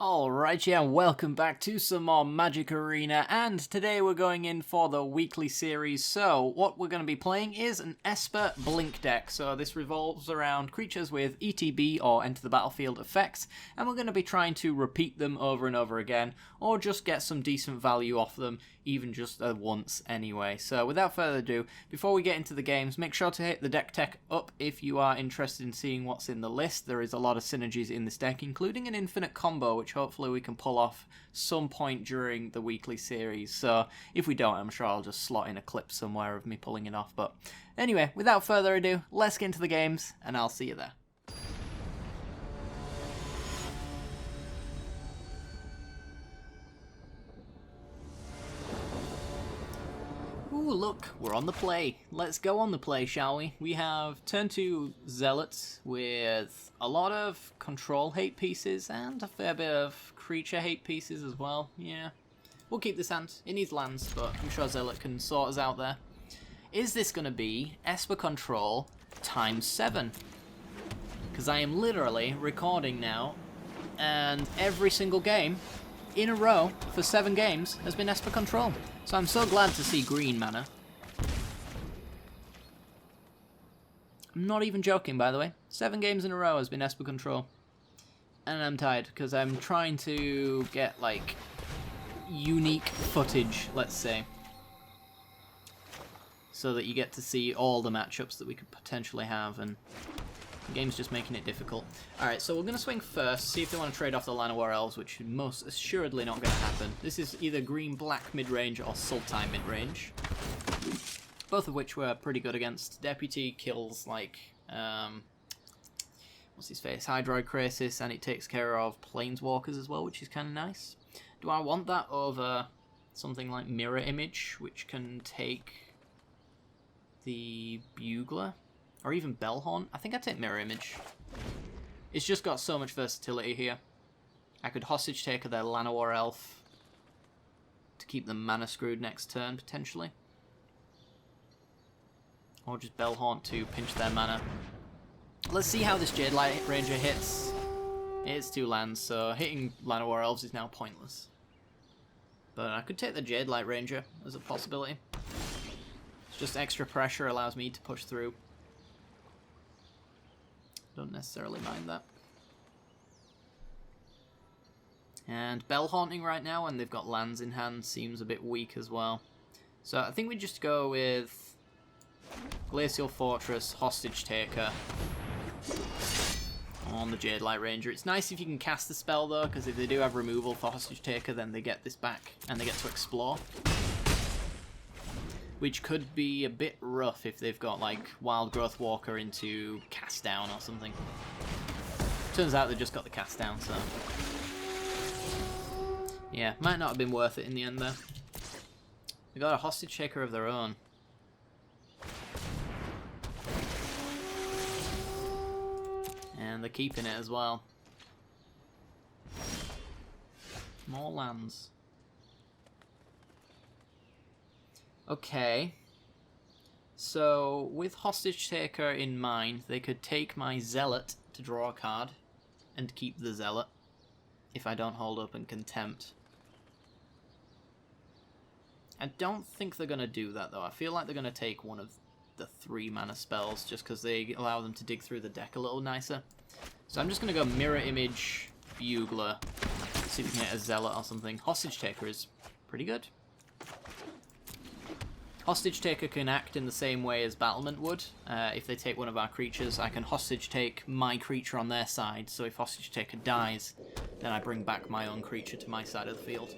Alright, yeah, welcome back to some more Magic Arena, and today we're going in for the weekly series. So, what we're going to be playing is an Esper Blink deck. So this revolves around creatures with ETB or Enter the Battlefield effects, and we're going to be trying to repeat them over and over again, or just get some decent value off them, even just once anyway. So without further ado, before we get into the games, make sure to hit the deck tech up if you are interested in seeing what's in the list. There is a lot of synergies in this deck, including an infinite combo, which hopefully we can pull off some point during the weekly series. So if we don't, I'm sure I'll just slot in a clip somewhere of me pulling it off. But anyway, without further ado, let's get into the games, and I'll see you there. Ooh, look, we're on the play. Let's go on the play, shall we? We have turn 2 Zealots with a lot of control hate pieces and a fair bit of creature hate pieces as well. Yeah, we'll keep this hand. It needs lands, but I'm sure Zealot can sort us out there. Is this going to be Esper Control times 7? Because I am literally recording now, and every single game in a row for 7 games has been Esper Control. So I'm so glad to see green mana. I'm not even joking, by the way. 7 games in a row has been Esper Control. And I'm tired, because I'm trying to get, like, unique footage, let's say. So that you get to see all the matchups that we could potentially have, and the game's just making it difficult. Alright, so we're going to swing first, see if they want to trade off the Llanowar Elves, which is most assuredly not going to happen. This is either green-black mid-range or Sultai mid-range. Both of which were pretty good against. Deputy kills, like, what's his face? Hydroid Krasis, and it takes care of Planeswalkers as well, which is kind of nice. Do I want that over something like Mirror Image, which can take the Bugler? Or even Bellhorn? I think I'd take Mirror Image. It's just got so much versatility here. I could Hostage Taker their Llanowar Elf to keep them mana screwed next turn, potentially. Or just Bellhorn to pinch their mana. Let's see how this Jade Light Ranger hits. It's 2 lands, so hitting Llanowar Elves is now pointless. But I could take the Jade Light Ranger as a possibility. It's just extra pressure, allows me to push through. Don't necessarily mind that. And Bell Haunting right now, and they've got lands in hand, seems a bit weak as well. So I think we just go with Glacial Fortress, Hostage Taker on the Jade Light Ranger. It's nice if you can cast the spell though, because if they do have removal for Hostage Taker, then they get this back and they get to explore. Which could be a bit rough if they've got, like, Wild Growth Walker into Cast Down or something. Turns out they just got the Cast Down, so yeah, might not have been worth it in the end, though. They got a Hostage Taker of their own. And they're keeping it as well. More lands. Okay, so with Hostage Taker in mind, they could take my Zealot to draw a card and keep the Zealot if I don't hold up and Contempt. I don't think they're going to do that though. I feel like they're going to take one of the 3 mana spells just because they allow them to dig through the deck a little nicer. So I'm just going to go Mirror Image, Bugler, see if we can get a Zealot or something. Hostage Taker is pretty good. Hostage Taker can act in the same way as Battlement would. If they take one of our creatures, I can Hostage Take my creature on their side, so if Hostage Taker dies, then I bring back my own creature to my side of the field.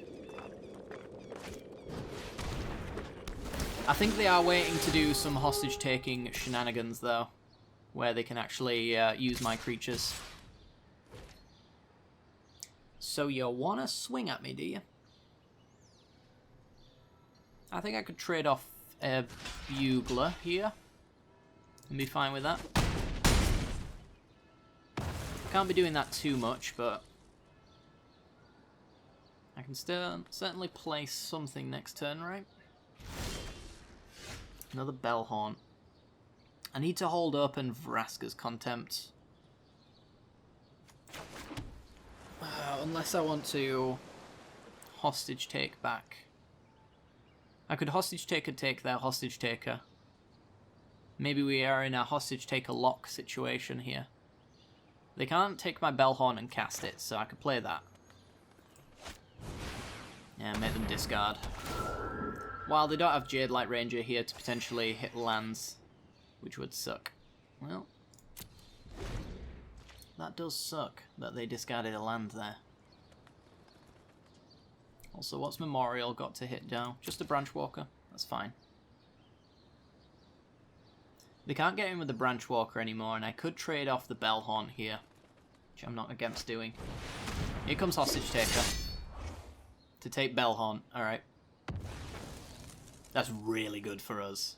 I think they are waiting to do some Hostage Taking shenanigans, though, where they can actually use my creatures. So you want to swing at me, do you? I think I could trade off a Bugler here and be fine with that. Can't be doing that too much, but I can still certainly play something next turn, right? Another Bellhorn. I need to hold open Vraska's Contempt. Unless I want to hostage take back. I could hostage taker take their hostage taker. Maybe we are in a hostage taker lock situation here. They can't take my Bellhorn and cast it, so I could play that. Yeah, make them discard. While they don't have Jade Light Ranger here to potentially hit lands, which would suck. Well, that does suck that they discarded a land there. Also, what's Memorial got to hit down? Just a Branch Walker. That's fine. They can't get in with the Branch Walker anymore, and I could trade off the Bellhorn here, which I'm not against doing. Here comes Hostage Taker to take Bellhorn. Alright. That's really good for us.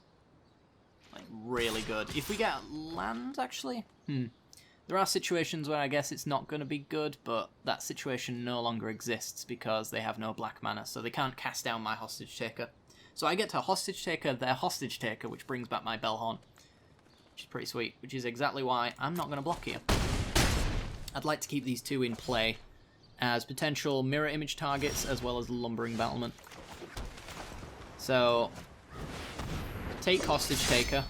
Like, really good. If we get land, actually? There are situations where I guess it's not going to be good, but that situation no longer exists because they have no black mana, so they can't cast down my Hostage Taker. So I get to Hostage Taker their Hostage Taker, which brings back my Bellhorn. Which is pretty sweet, which is exactly why I'm not going to block here. I'd like to keep these two in play as potential mirror image targets as well as lumbering battlement. So, take Hostage Taker.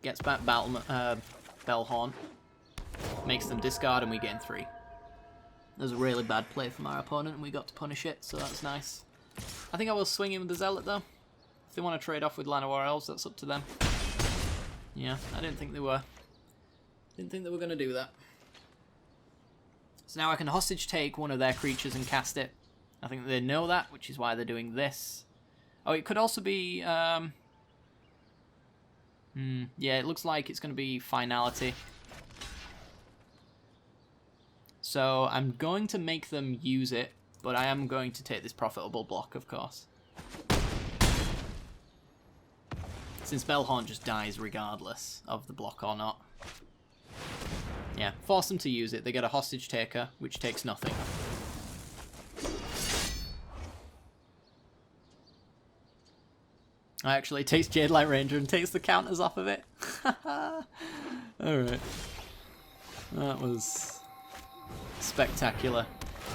Gets back Bellhorn. Makes them discard and we gain 3. That was a really bad play from our opponent and we got to punish it, so that's nice. I think I will swing in with the Zealot though. If they want to trade off with Llanowar Elves, that's up to them. Yeah, I didn't think they were. Didn't think they were going to do that. So now I can hostage take one of their creatures and cast it. I think they know that, which is why they're doing this. Oh, it could also be... yeah, it looks like it's going to be Finality. So I'm going to make them use it, but I am going to take this profitable block, of course. Since Bellhorn just dies regardless of the block or not. Yeah, force them to use it. They get a Hostage Taker, which takes nothing. Actually, it takes Jade Light Ranger and takes the counters off of it. Alright. That was spectacular.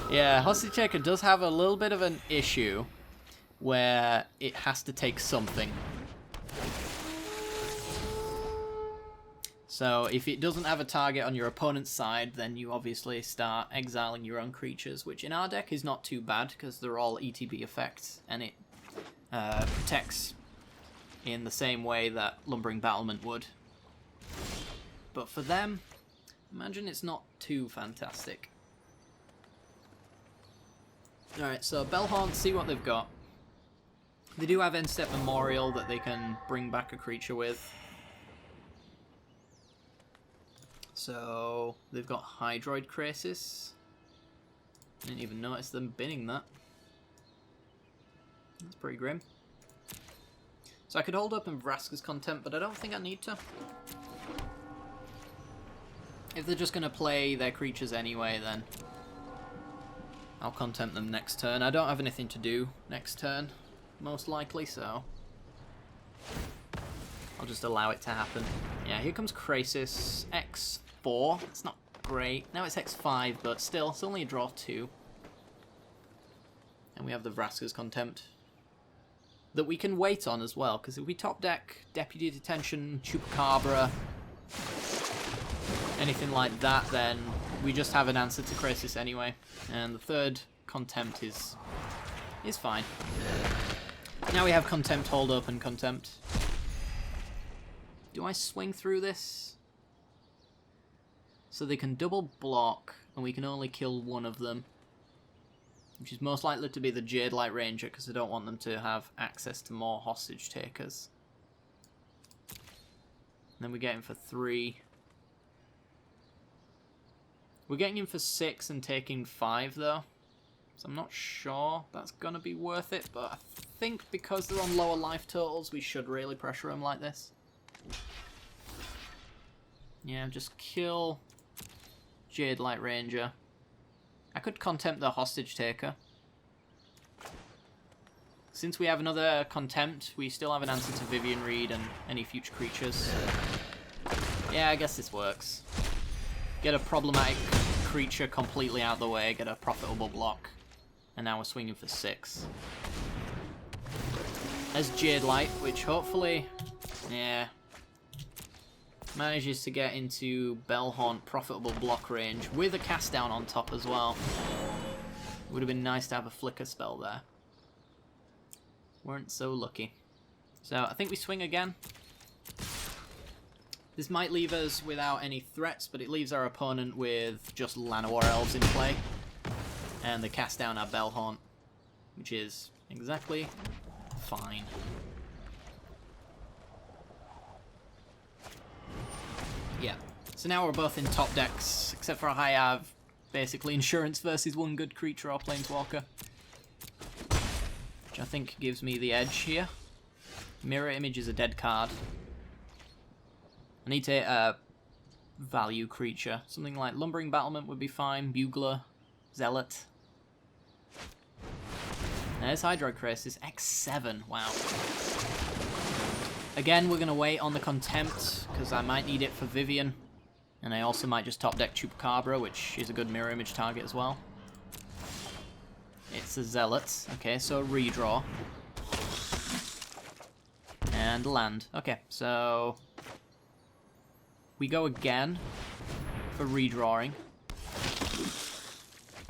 Yeah, Hostage Taker does have a little bit of an issue where it has to take something. So if it doesn't have a target on your opponent's side, then you obviously start exiling your own creatures, which in our deck is not too bad because they're all ETB effects and it protects in the same way that Lumbering Battlement would. But for them, imagine it's not too fantastic. Alright, so Bellhorn, see what they've got. They do have End Step Memorial that they can bring back a creature with. So, they've got Hydroid Krasis. Didn't even notice them binning that. That's pretty grim. So I could hold up in Vraska's Contempt, but I don't think I need to. If they're just going to play their creatures anyway, then I'll Contempt them next turn. I don't have anything to do next turn, most likely, so I'll just allow it to happen. Yeah, here comes Krasis. X4. It's not great. Now it's X5, but still, it's only a draw 2. And we have the Vraska's Contempt that we can wait on as well, because if we top deck Deputy Detention, Chupacabra, anything like that, then we just have an answer to Krasis anyway. And the third Contempt is fine. Now we have Contempt, Hold Up, and Contempt. Do I swing through this? So they can double block, and we can only kill one of them. Which is most likely to be the Jade Light Ranger, because I don't want them to have access to more Hostage Takers. And then we get him for 3. We're getting him for 6 and taking 5, though. So I'm not sure that's going to be worth it, but I think because they're on lower life totals, we should really pressure them like this. Yeah, just kill Jade Light Ranger. I could Contempt the Hostage Taker. Since we have another Contempt, we still have an answer to Vivian Reed and any future creatures. Yeah, I guess this works. get a problematic creature completely out of the way, get a profitable block. And now we're swinging for 6. There's Jade Light, which hopefully, yeah, manages to get into Bellhaunt profitable block range with a cast down on top as well. Would have been nice to have a flicker spell there. Weren't so lucky. So I think we swing again. This might leave us without any threats, but it leaves our opponent with just Llanowar Elves in play. And they cast down our Bellhaunt, which is exactly fine. Yeah, so now we're both in top decks, except for I have basically Insurance versus one good creature or Planeswalker, which I think gives me the edge here. Mirror Image is a dead card. I need to hit a value creature. Something like Lumbering Battlement would be fine, Bugler, Zealot. There's Hydroid Crisis, X7, wow. Again, we're going to wait on the Contempt, because I might need it for Vivian. And I also might just top deck Chupacabra, which is a good mirror image target as well. It's a Zealot. Okay, so redraw. And land. Okay, so we go again for redrawing.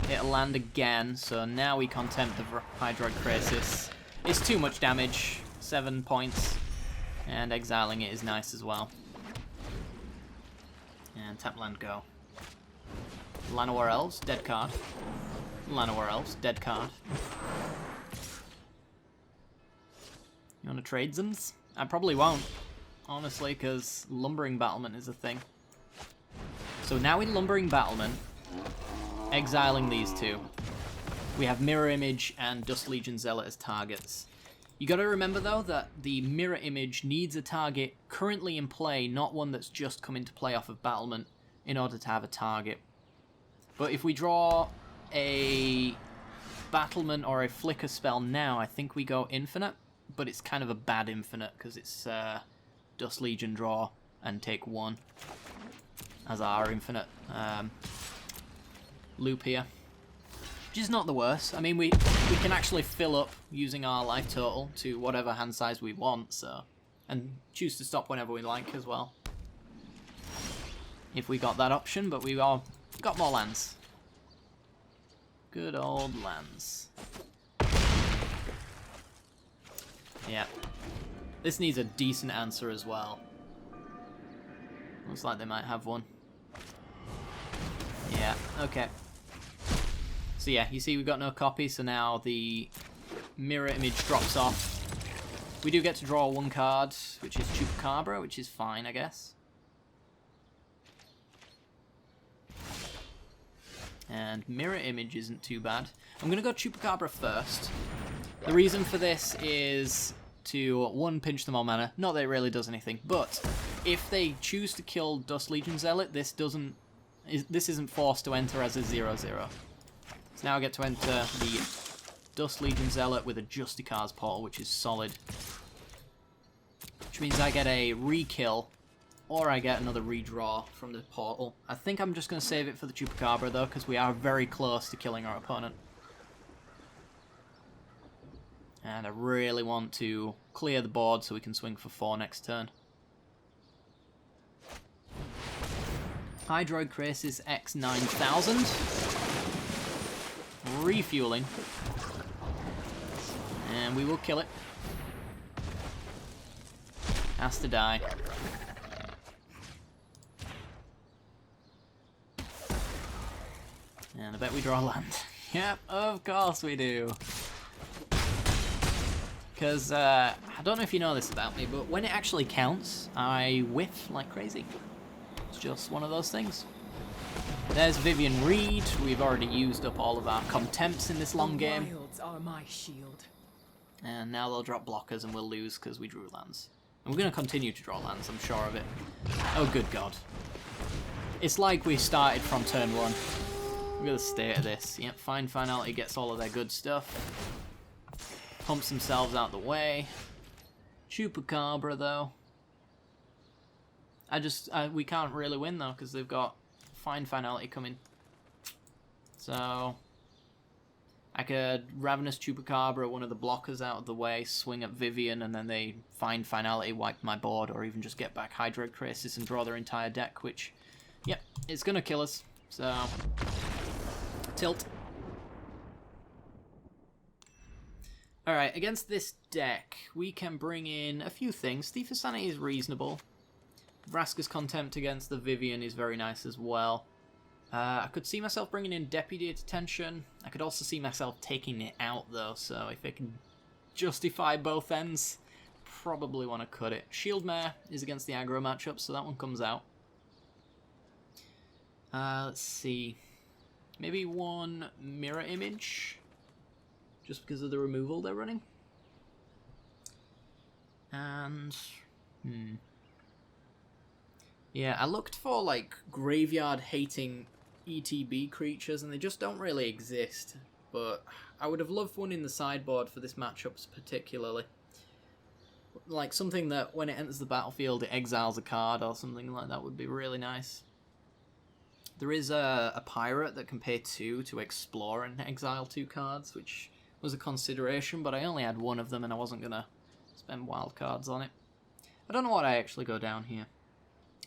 It'll land again, so now we contempt the Hydroid Crisis. It's too much damage, 7 points, and exiling it is nice as well. And tap land go. Llanowar Elves, dead card. Llanowar Elves, dead card. You want to trade them? I probably won't, honestly, because Lumbering Battlement is a thing. So now in Lumbering Battlement, exiling these two, we have Mirror Image and Dust Legion Zealot as targets. You got to remember though that the Mirror Image needs a target currently in play, not one that's just come into play off of Battlement, in order to have a target. But if we draw a Battlement or a Flicker spell now, I think we go Infinite, but it's kind of a bad Infinite because it's Dust Legion draw and take 1 as our Infinite loop here, which is not the worst. I mean, we can actually fill up using our life total to whatever hand size we want, so, and choose to stop whenever we like as well, if we got that option. But we got more lands. Good old lands. Yeah, this needs a decent answer as well. Looks like they might have one. Yeah, okay. So yeah, you see we've got no copy, so now the Mirror Image drops off. We do get to draw 1 card, which is Chupacabra, which is fine, I guess. And Mirror Image isn't too bad. I'm going to go Chupacabra first. The reason for this is to, 1, pinch them all mana. Not that it really does anything, but if they choose to kill Dust Legion Zealot, this isn't forced to enter as a 0/0. So now I get to enter the Dust Legion Zealot with a Justicar's Portal, which is solid. Which means I get a re-kill, or I get another redraw from the portal. I think I'm just going to save it for the Chupacabra though, because we are very close to killing our opponent. And I really want to clear the board so we can swing for 4 next turn. Hydroid Crisis X9000. Refueling. And we will kill it. Has to die. And I bet we draw land. Yep, of course we do. Because, I don't know if you know this about me, but when it actually counts, I whiff like crazy. It's just one of those things. There's Vivian Reed. We've already used up all of our contempts in this long game. Wilds are my shield. And now they'll drop blockers and we'll lose because we drew lands. And we're going to continue to draw lands, I'm sure of it. Oh, good God. It's like we started from turn 1. Look at the state of this. Yep, Fine Finality gets all of their good stuff. Pumps themselves out the way. Chupacabra, though. We can't really win, though, because they've got Fine Finality coming. So I could Ravenous Chupacabra, one of the blockers, out of the way, swing at Vivian, and then they Fine Finality, wipe my board, or even just get back Hydroid Crisis and draw their entire deck, which, yep, it's going to kill us. So, tilt. Alright, against this deck, we can bring in a few things. Thief of Sanity is reasonable. Vraska's Contempt against the Vivian is very nice as well. I could see myself bringing in Deputy at Attention. I could also see myself taking it out, though, so if I can justify both ends, probably want to cut it. Shield Mare is against the aggro matchup, so that one comes out. Let's see. Maybe one Mirror Image, just because of the removal they're running. And, yeah, I looked for, like, graveyard-hating ETB creatures, and they just don't really exist. But I would have loved one in the sideboard for this matchup particularly. Like, something that, when it enters the battlefield, it exiles a card or something like that would be really nice. There is a pirate that can pay 2 to explore and exile 2 cards, which was a consideration, but I only had one of them and I wasn't going to spend wild cards on it. I don't know what I actually go down here.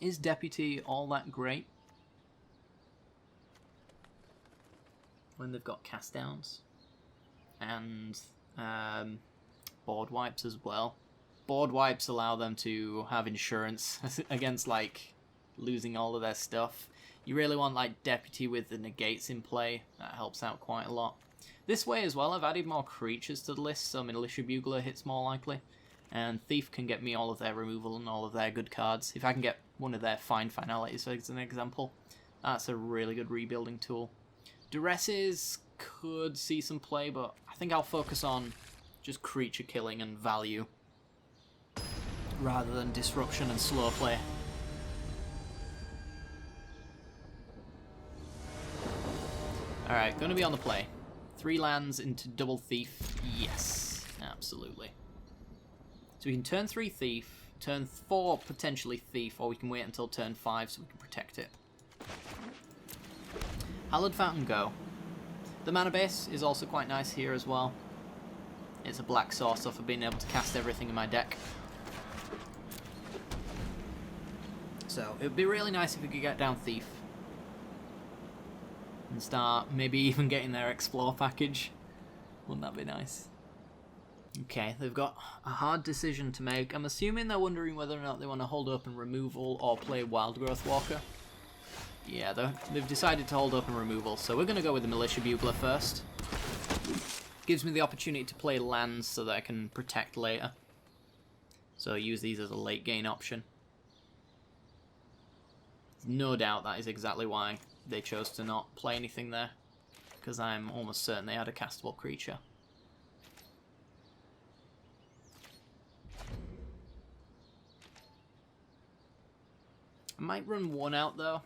Is Deputy all that great when they've got cast downs? And board wipes as well. Board wipes allow them to have insurance against, like, losing all of their stuff. You really want, like, Deputy with the negates in play. That helps out quite a lot. This way as well, I've added more creatures to the list, so Militia Bugler hits more likely. And Thief can get me all of their removal and all of their good cards. If I can get one of their Fine Finalities, as an example, that's a really good rebuilding tool. Duresses could see some play, but I think I'll focus on just creature killing and value, rather than disruption and slow play. Alright, going to be on the play. 3 lands into double Thief. Yes, absolutely. So we can turn 3 Thief, turn 4 potentially Thief, or we can wait until turn 5 so we can protect it. Hallowed Fountain go. The mana base is also quite nice here as well. It's a black saucer for being able to cast everything in my deck. So it would be really nice if we could get down Thief. And start maybe even getting their Explore package. Wouldn't that be nice? Okay, they've got a hard decision to make. I'm assuming they're wondering whether or not they want to hold open removal or play Wild Growth Walker. Yeah, they've decided to hold open removal, so we're going to go with the Militia Bugler first. Gives me the opportunity to play lands so that I can protect later. So use these as a late gain option. No doubt that is exactly why they chose to not play anything there, because I'm almost certain they had a castable creature. I might run one out though,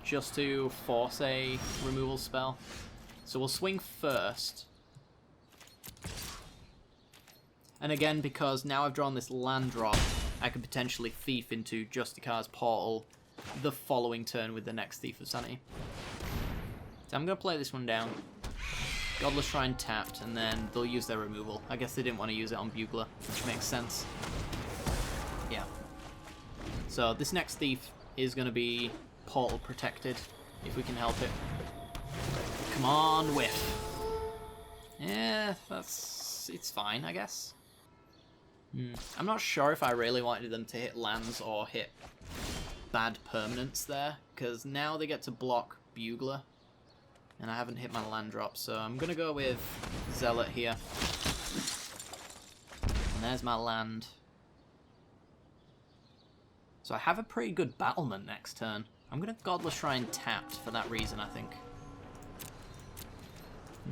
just to force a removal spell. So we'll swing first. And again, because now I've drawn this land drop, I could potentially Thief into Justicar's Portal the following turn with the next Thief of Sanity. So I'm going to play this one down. Godless Shrine tapped, and then they'll use their removal. I guess they didn't want to use it on Bugler, which makes sense. Yeah. So this next Thief is going to be Portal protected, if we can help it. Come on, whiff. Yeah, it's fine, I guess. I'm not sure if I really wanted them to hit lands or hit bad permanents there, because now they get to block Bugler, and I haven't hit my land drop, so I'm going to go with Zealot here. And there's my land. So I have a pretty good battlement next turn. I'm going to Godless Shrine tapped for that reason, I think.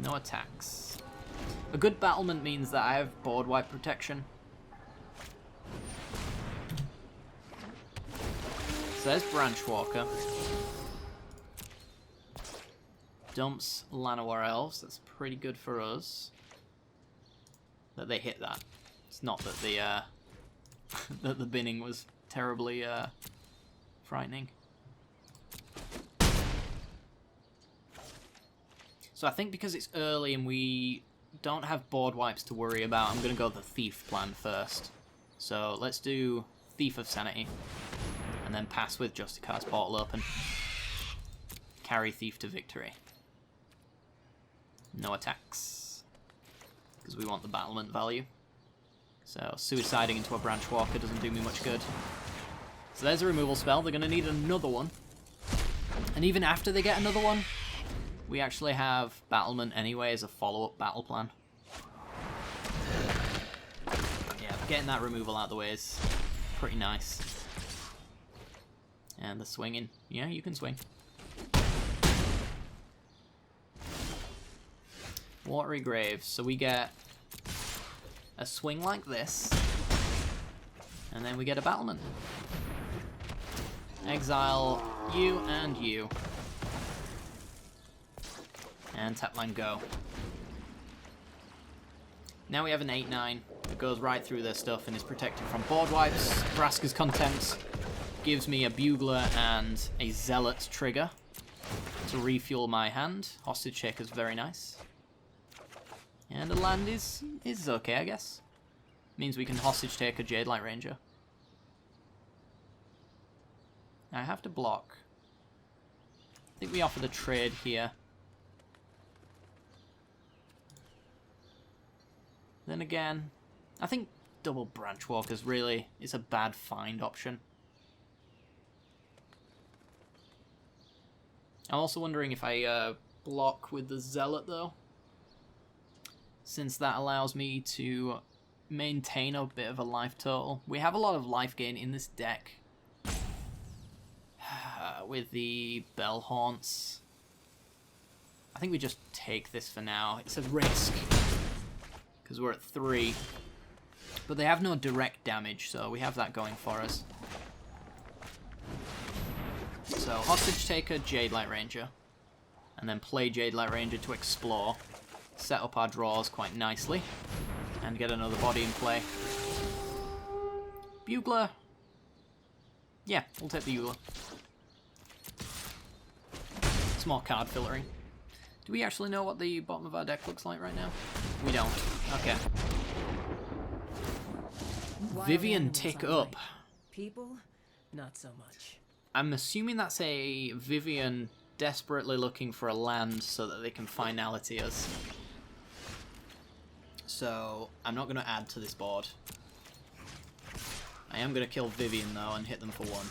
No attacks. A good battlement means that I have board wipe protection. So there's Branchwalker. Dumps Llanowar Elves. That's pretty good for us. That they hit that. It's not that the that the binning was terribly frightening. So I think because it's early and we don't have board wipes to worry about, I'm going to go the Thief plan first. So let's do Thief of Sanity. And then pass with Justicar's Portal open. Carry Thief to victory. No attacks. Because we want the battlement value. So suiciding into a Branch Walker doesn't do me much good. So there's a removal spell. They're going to need another one. And even after they get another one, we actually have Battlement anyway as a follow-up battle plan. Yeah, getting that removal out of the way is pretty nice. And the swinging. Yeah, you can swing. Watery Graves. So we get a swing like this. And then we get a Battlement. Exile you and you. And tapland go. Now we have an 8-9 that goes right through their stuff and is protected from board wipes. Vraska's Contempt gives me a Bugler and a Zealot trigger to refuel my hand. Hostage Taker's very nice. And a land is okay, I guess. Means we can Hostage Take a Jadelight Ranger. I have to block. I think we offer the trade here. Then again, I think double Branch Walkers really is a bad find option. I'm also wondering if I block with the Zealot though, since that allows me to maintain a bit of a life total. We have a lot of life gain in this deck with the Bell Haunts. I think we just take this for now. It's a risk because we're at 3, but they have no direct damage, so we have that going for us. So Hostage Taker, Jadelight Ranger, and then play Jadelight Ranger to explore, set up our draws quite nicely, and get another body in play. Bugler. Yeah, we'll take the Bugler. It's more card filtering. Do we actually know what the bottom of our deck looks like right now? We don't. Okay. Vivian tick up. People, not so much. I'm assuming that's a Vivian desperately looking for a land so that they can finality us. So I'm not going to add to this board. I am going to kill Vivian though and hit them for 1.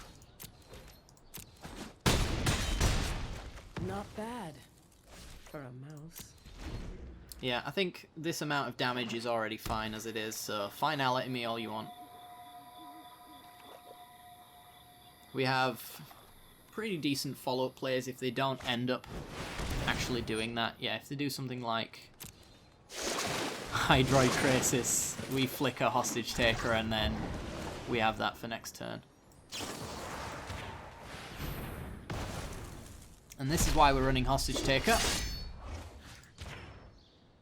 Not bad for a mouse. Yeah, I think this amount of damage is already fine as it is, so finality me all you want. We have pretty decent follow-up plays if they don't end up actually doing that. Yeah, if they do something like Hydroid Crisis, we flick a Hostage Taker and then we have that for next turn. And this is why we're running Hostage Taker.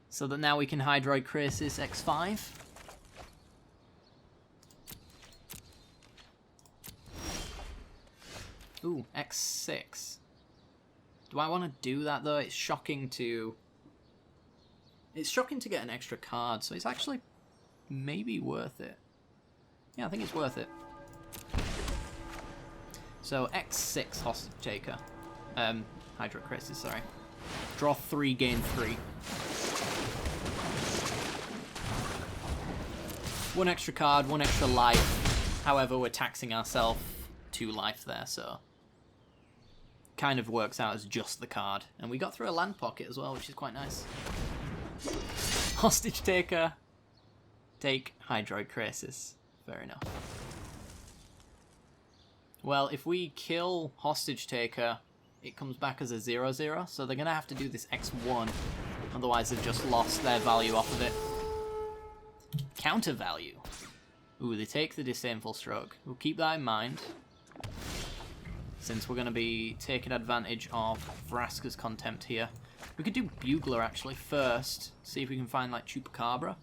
So that now we can Hydroid Crisis X5. Ooh, X6. Do I want to do that though? It's shocking to get an extra card, so it's actually maybe worth it. Yeah, I think it's worth it. So X6 Hostage Taker. Hydroid Crisis, sorry. Draw 3, gain 3. 1 extra card, 1 extra life. However, we're taxing ourselves 2 life there, so kind of works out as just the card. And we got through a land pocket as well, which is quite nice. Hostage Taker. Take Hydroid Crisis. Fair enough. Well, if we kill Hostage Taker, it comes back as a 0/0, so they're going to have to do this X1. Otherwise, they've just lost their value off of it. Counter value. Ooh, they take the Disdainful Stroke. We'll keep that in mind, since we're going to be taking advantage of Vraska's Contempt here. We could do Bugler, actually, first. See if we can find, like, Chupacabra.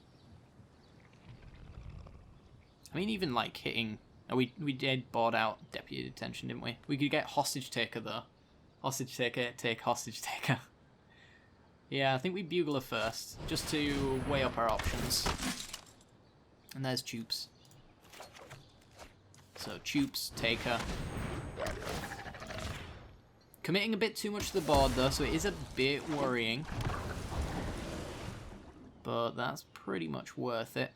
I mean, even, like, hitting... Oh, we did board out Deputy Detention, didn't we? We could get Hostage Taker, though. Hostage Taker, take Hostage Taker. Yeah, I think we Bugler first, just to weigh up our options. And there's Tubes. So Tubes, Taker. Committing a bit too much to the board though, so it is a bit worrying. But that's pretty much worth it.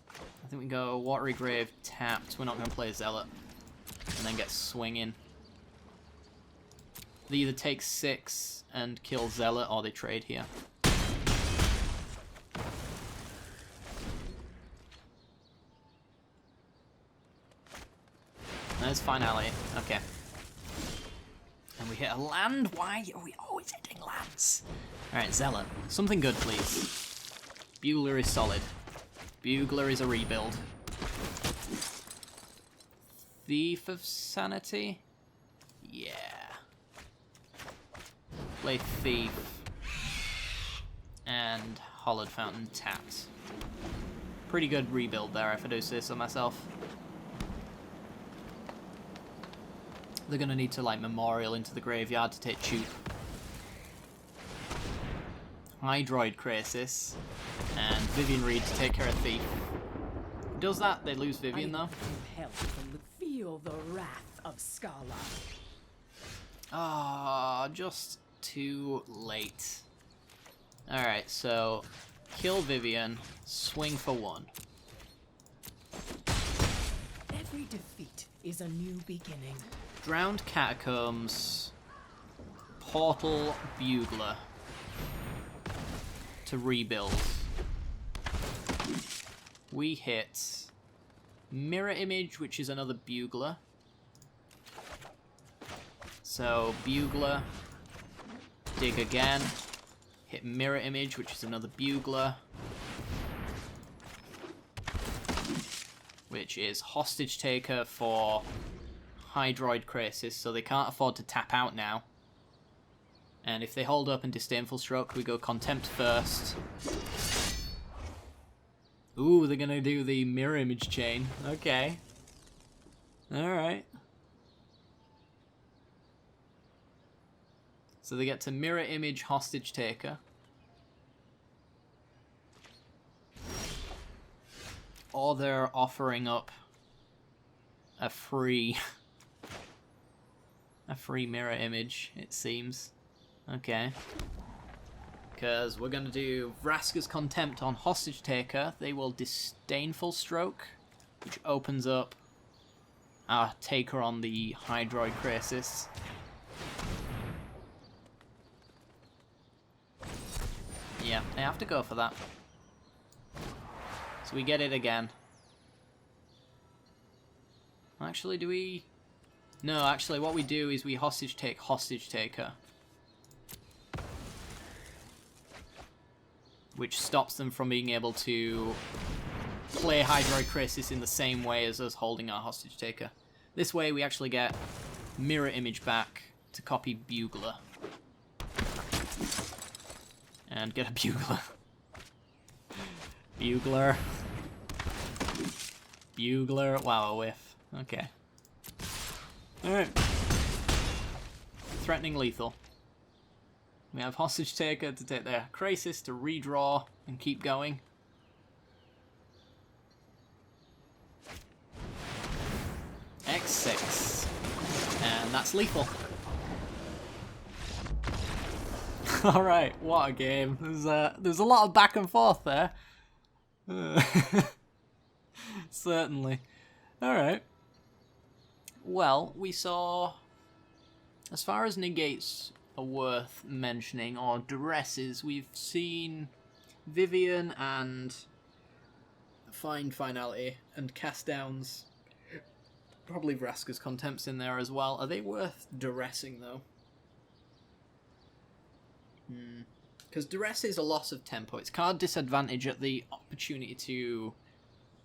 I think we go Watery Grave tapped. We're not going to play Zealot. And then get swinging. They either take 6 and kill Zealot, or they trade here. There's Finality. Okay. And we hit a land? Why are we always hitting lands? Alright, Zealot. Something good, please. Bugler is solid. Bugler is a rebuild. Thief of Sanity? Yeah. Play Thief. And Hollowed Fountain tapped. Pretty good rebuild there, if I do say so myself. They're gonna need to, like, Memorial into the graveyard to take Tube. Hydroid Krasis. And Vivian Reed to take care of Thief. Does that? They lose Vivian, though. Feel the wrath of Scala. Ah, just too late. Alright, so kill Vivian, swing for 1. Every defeat is a new beginning. Drowned Catacombs, Portal Bugler to rebuild. We hit Mirror Image, which is another Bugler. So Bugler, dig again, hit Mirror Image, which is another Bugler, which is Hostage Taker for Hydroid Krasis, so they can't afford to tap out now. And if they hold up in Disdainful Stroke, we go Contempt first. Ooh, they're gonna do the Mirror Image chain. Okay. Alright. So they get to Mirror Image Hostage Taker. Or they're offering up a free Mirror Image, it seems. Okay. Because we're going to do Vraska's Contempt on Hostage Taker. They will Disdainful Stroke, which opens up our Taker on the Hydroid Krasis. Yeah, they have to go for that. So we get it again. Actually, do we... No, actually, what we do is we Hostage Taker. Which stops them from being able to play Hydroid Krasis in the same way as us holding our Hostage Taker. This way we actually get Mirror Image back to copy Bugler. And get a Bugler. Bugler. Bugler. Wow, a whiff. Okay. Alright. Threatening lethal. We have Hostage Taker to take their Krasis to redraw and keep going. X6. And that's lethal. Alright, what a game. There's a lot of back and forth there. Certainly. Alright. Well, we saw... As far as negates are worth mentioning, or duresses, we've seen Vivian and Finality and Cast Downs. Probably Vraska's Contempt's in there as well. Are they worth duressing, though? Because duress is a loss of tempo. It's card disadvantage at the opportunity to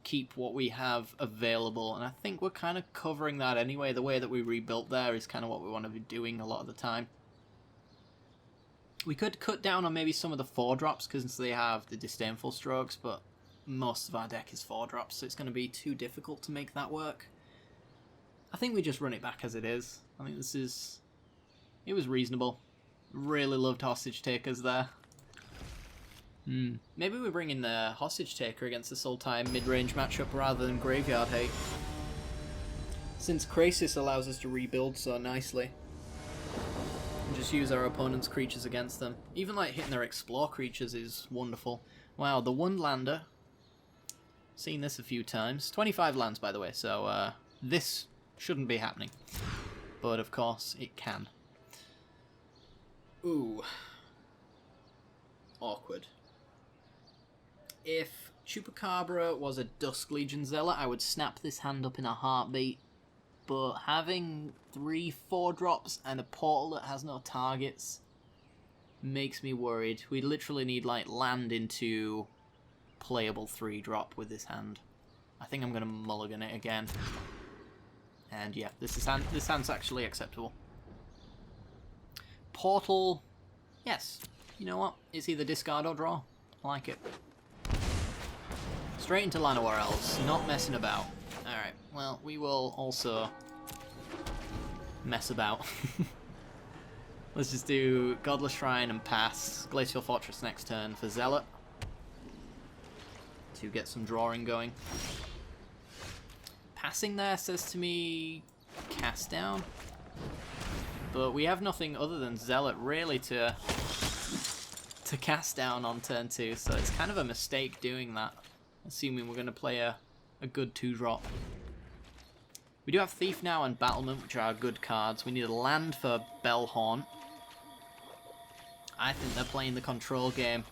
keep what we have available, and I think we're kind of covering that anyway. The way that we rebuilt there is kind of what we want to be doing a lot of the time. We could cut down on maybe some of the 4-drops because they have the Disdainful Strokes, but most of our deck is 4-drops, so it's going to be too difficult to make that work. I think we just run it back as it is. I think this is... It was reasonable. Really loved hostage takers there. Maybe we bring in the hostage taker against the Sultai mid-range matchup rather than graveyard hate. Since Krasis allows us to rebuild so nicely. And just use our opponent's creatures against them. Even like hitting their explore creatures is wonderful. Wow, the one lander. Seen this a few times. 25 lands, by the way, so this shouldn't be happening. But of course, it can. Ooh. Awkward. If Chupacabra was a Dusk Legion Zealot, I would snap this hand up in a heartbeat. But having 3 4-drops and a portal that has no targets makes me worried. We literally need like land into playable 3-drop with this hand. I think I'm going to mulligan it again. And yeah, this hand's actually acceptable. Portal, yes. You know what? It's either discard or draw. I like it. Straight into Llanowar Elves, not messing about. Alright, well, we will also mess about. Let's just do Godless Shrine and pass. Glacial Fortress next turn for Zealot. To get some drawing going. Passing there says to me cast down. But we have nothing other than Zealot really to cast down on turn 2, so it's kind of a mistake doing that. Assuming we're going to play a good 2-drop. We do have Thief now and Battlement, which are good cards. We need a land for Bellhaunt. I think they're playing the control game,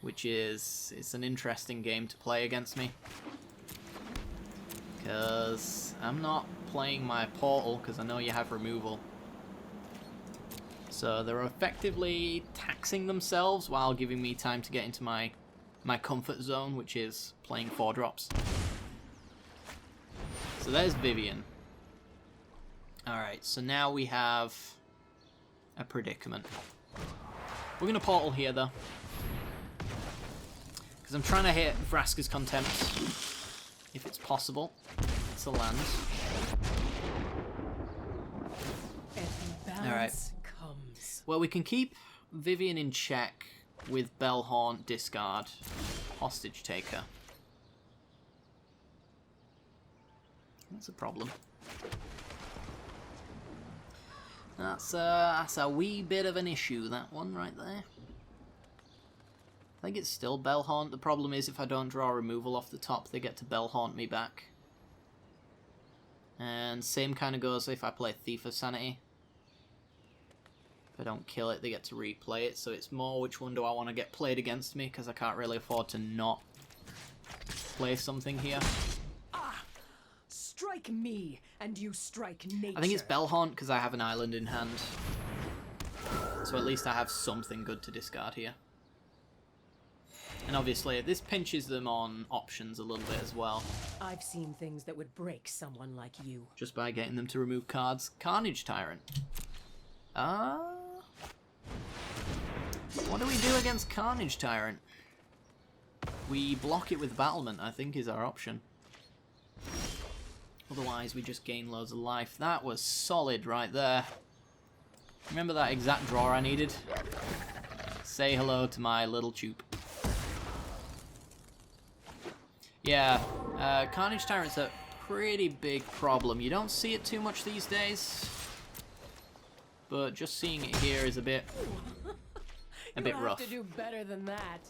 which is it's an interesting game to play against me. Because I'm not playing my portal, because I know you have removal. So they're effectively taxing themselves while giving me time to get into my comfort zone, which is playing 4-drops. So there's Vivian. Alright, so now we have a predicament. We're going to portal here, though. Because I'm trying to hit Vraska's Contempt, if it's possible. It's a land. Alright. Well, we can keep Vivian in check with Bellhaunt, discard, Hostage Taker. That's a problem. That's a wee bit of an issue, that one right there. I think it's still Bellhaunt. The problem is if I don't draw removal off the top, they get to Bellhaunt me back. And same kind of goes if I play Thief of Sanity. If I don't kill it, they get to replay it. So it's more which one do I want to get played against me, because I can't really afford to not play something here. Strike me, and you strike nature. I think it's Bellhaunt because I have an island in hand. So at least I have something good to discard here. And obviously, this pinches them on options a little bit as well. I've seen things that would break someone like you. Just by getting them to remove cards. Carnage Tyrant. What do we do against Carnage Tyrant? We block it with Battlement, I think, is our option. Otherwise, we just gain loads of life. That was solid right there. Remember that exact draw I needed? Say hello to my little Choop. Yeah, Carnage Tyrant's a pretty big problem. You don't see it too much these days. But just seeing it here is a bit rough. You have to do better than that.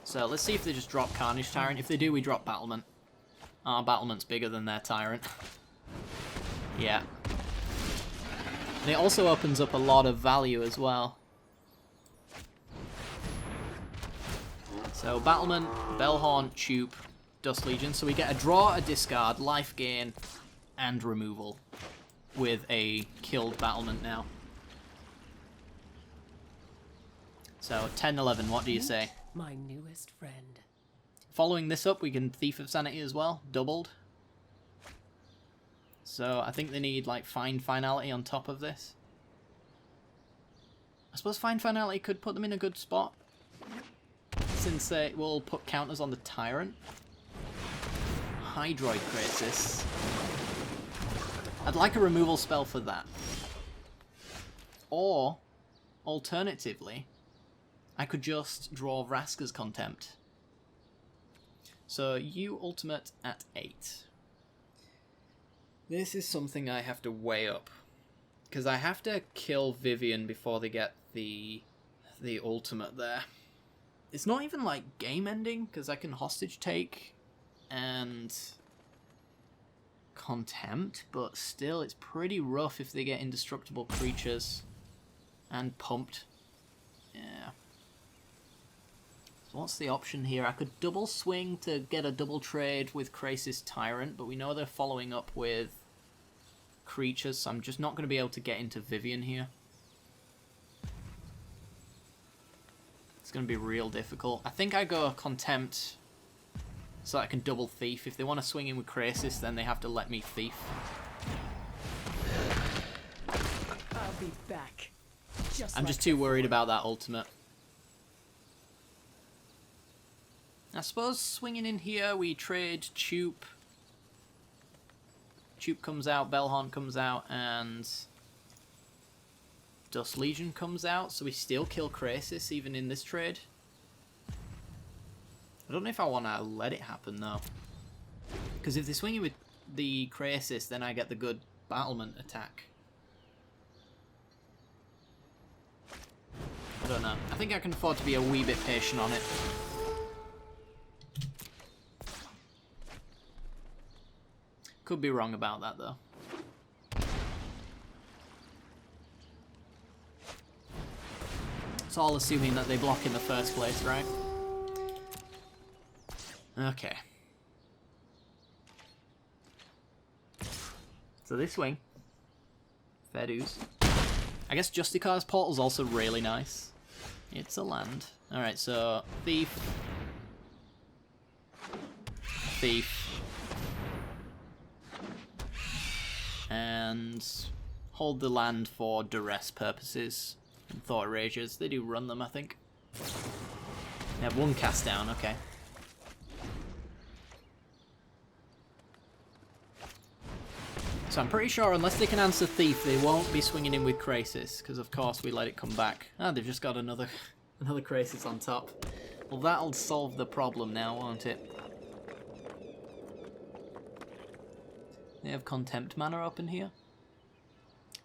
So let's see if they just drop Carnage Tyrant. If they do, we drop Battlement. Our Battlement's bigger than their Tyrant. Yeah. And it also opens up a lot of value as well. So Battlement, Bellhaunt, Choop, Dust Legion. So we get a draw, a discard, life gain, and removal with a killed Battlement now. So 10-11, what do you say? My newest friend. Following this up, we can Thief of Sanity as well, doubled. So I think they need like Find Finality on top of this. I suppose Find Finality could put them in a good spot, since it will put counters on the Tyrant. Hydroid Krasis. I'd like a removal spell for that. Or alternatively, I could just draw Vraska's Contempt. So you ultimate at 8. This is something I have to weigh up. Because I have to kill Vivian before they get the ultimate there. It's not even like game ending, because I can hostage take and contempt, but still it's pretty rough if they get indestructible creatures and pumped. Yeah. So what's the option here? I could double swing to get a double trade with Krasis Tyrant, but we know they're following up with creatures, so I'm just not going to be able to get into Vivian here. It's going to be real difficult. I think I go Contempt so I can double Thief. If they want to swing in with Krasis, then they have to let me Thief. I'll be back. I'm just too worried about that ultimate. I suppose swinging in here, we trade Choop. Choop comes out, Bellhaunt comes out, and Dust Legion comes out, so we still kill Krasis even in this trade. I don't know if I want to let it happen though, because if they swing it with the Krasis, then I get the good battlement attack. I don't know. I think I can afford to be a wee bit patient on it. Could be wrong about that though. It's all assuming that they block in the first place, right? Okay. So they swing. Fair dues. I guess Justicar's Portal's also really nice. It's a land. Alright, so Thief. Thief. And hold the land for duress purposes. And Thought Erasures. They do run them, I think. They have one cast down, okay. So I'm pretty sure unless they can answer Thief, they won't be swinging in with Krasis, because of course we let it come back. Ah, they've just got another Krasis on top. Well, that'll solve the problem now, won't it? They have Contempt mana up in here.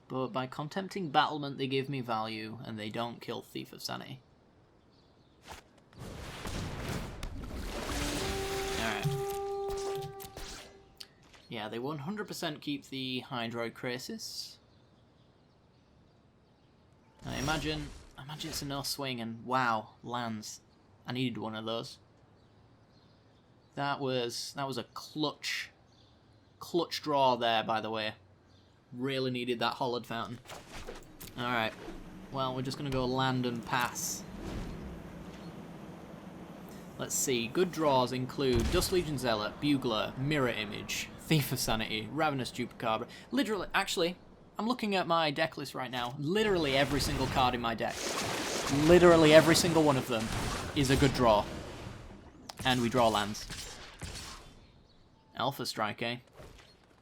But by contempting Battlement, they give me value, and they don't kill Thief of Sanity. Alright. Yeah, they 100% keep the Hydroid Krasis. I imagine it's a no swing, and wow, lands. I needed one of those. That was a clutch draw there, by the way. Really needed that Hollowed Fountain. Alright. Well, we're just going to go land and pass. Let's see. Good draws include Dust Legion Zealot, Bugler, Mirror Image, Thief of Sanity, Ravenous Chupacabra. Literally, actually, I'm looking at my deck list right now. Literally every single card in my deck. Literally every single one of them is a good draw. And we draw lands. Alpha Strike, eh?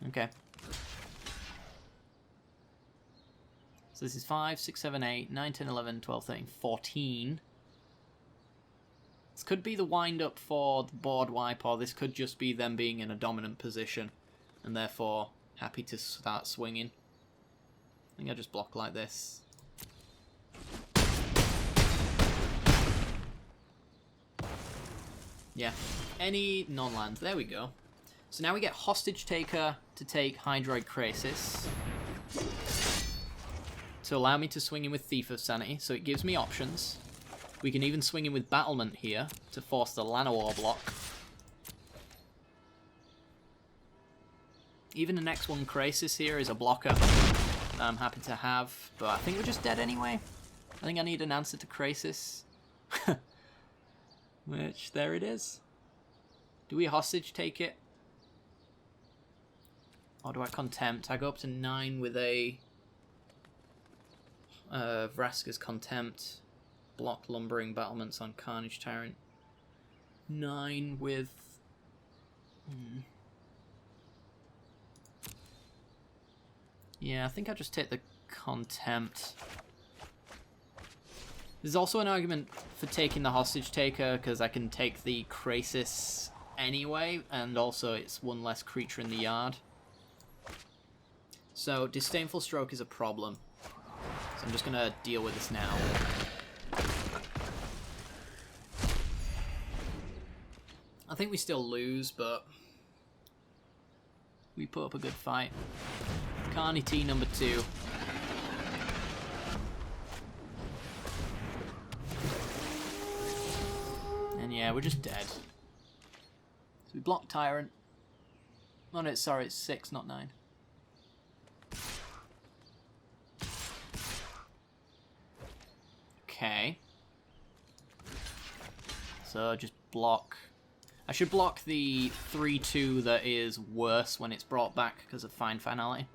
Okay. So this is 5, 6, 7, 8, 9, 10, 11, 12, 13, 14. This could be the wind-up for the board wipe, or this could just be them being in a dominant position, and therefore happy to start swinging. I think I just block like this. Yeah, any non-land. There we go. So now we get Hostage Taker to take Hydroid Krasis to allow me to swing in with Thief of Sanity, so it gives me options. We can even swing in with Battlement here to force the Llanowar block. Even the next one, Krasis, here is a blocker that I'm happy to have, but I think we're just dead anyway. I think I need an answer to Krasis. Which, there it is. Do we hostage take it? Or do I contempt? I go up to 9 with a Vraska's Contempt. Block Lumbering Battlements on Carnage Tyrant. 9 with... Yeah, I think I just take the Contempt. There's also an argument for taking the hostage taker, because I can take the Krasis anyway, and also it's one less creature in the yard. So Disdainful Stroke is a problem. So I'm just going to deal with this now. I think we still lose, but we put up a good fight. Carney T number 2. And yeah, we're just dead. So we block Tyrant. Oh no, sorry, it's 6, not 9. Okay. So just block. I should block the 3-2 that is worse when it's brought back because of Fine Finality.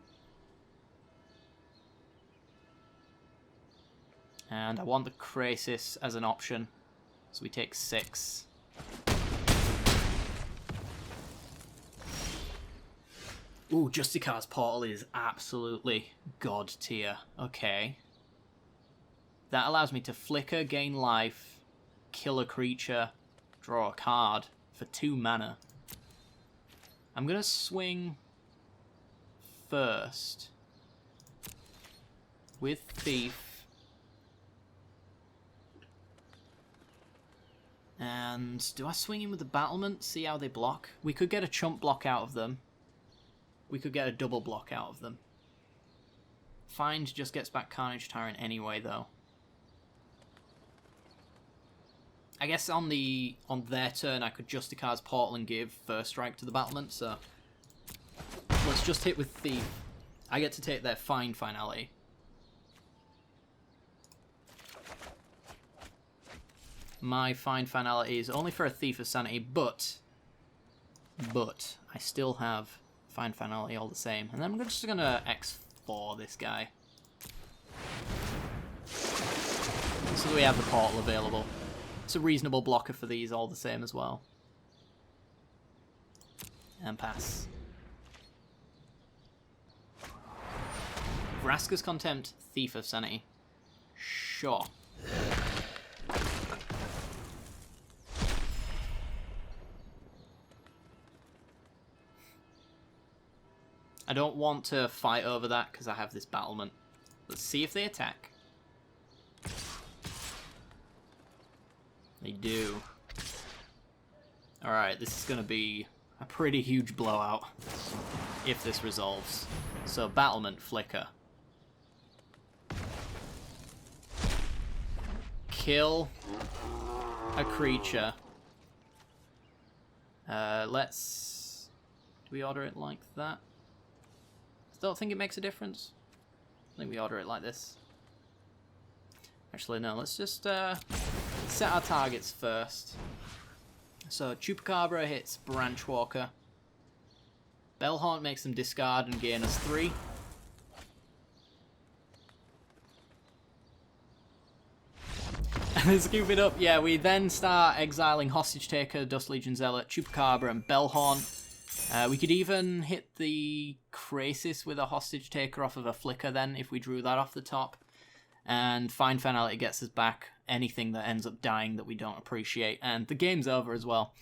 And I want the Krasis as an option. So we take 6. Ooh, Justicar's Portal is absolutely god tier. Okay. That allows me to flicker, gain life, kill a creature, draw a card for 2 mana. I'm going to swing first with Thief. And do I swing in with the Battlement? See how they block? We could get a chump block out of them. We could get a double block out of them. Find just gets back Carnage Tyrant anyway, though. I guess on their turn I could Justicar's Portal and give First Strike to the Battlement, so let's just hit with Thief. I get to take their Fine Finality. My Fine Finality is only for a Thief of Sanity, but I still have Fine Finality all the same. And then I'm just going to X4 this guy. So that we have the Portal available. It's a reasonable blocker for these all the same as well. And pass. Vraska's Contempt, Thief of Sanity. Sure. I don't want to fight over that because I have this Battlement. Let's see if they attack. They do. Alright, this is going to be a pretty huge blowout if this resolves. So, Battlement, Flicker. Kill a creature. Let's... Do we order it like that? Don't think it makes a difference. I think we order it like this. Actually, no, let's just set our targets first. So, Chupacabra hits Branchwalker. Bellhaunt makes them discard and gain us 3. And scoop it up, yeah, we then start exiling Hostage Taker, Dust Legion Zealot, Chupacabra, and Bellhaunt. We could even hit the Krasis with a Hostage Taker off of a Flicker then, if we drew that off the top. And Fine Finality gets us back anything that ends up dying that we don't appreciate. And the game's over as well,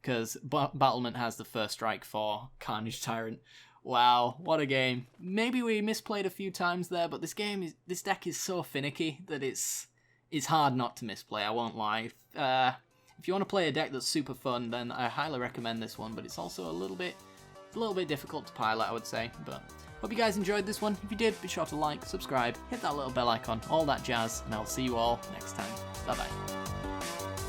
because Battlement has the First Strike for Carnage Tyrant. Wow, what a game. Maybe we misplayed a few times there, but this deck is so finicky that it's hard not to misplay, I won't lie. If you want to play a deck that's super fun, then I highly recommend this one, but it's also a little bit difficult to pilot, I would say. But hope you guys enjoyed this one. If you did, be sure to like, subscribe, hit that little bell icon, all that jazz, and I'll see you all next time. Bye-bye.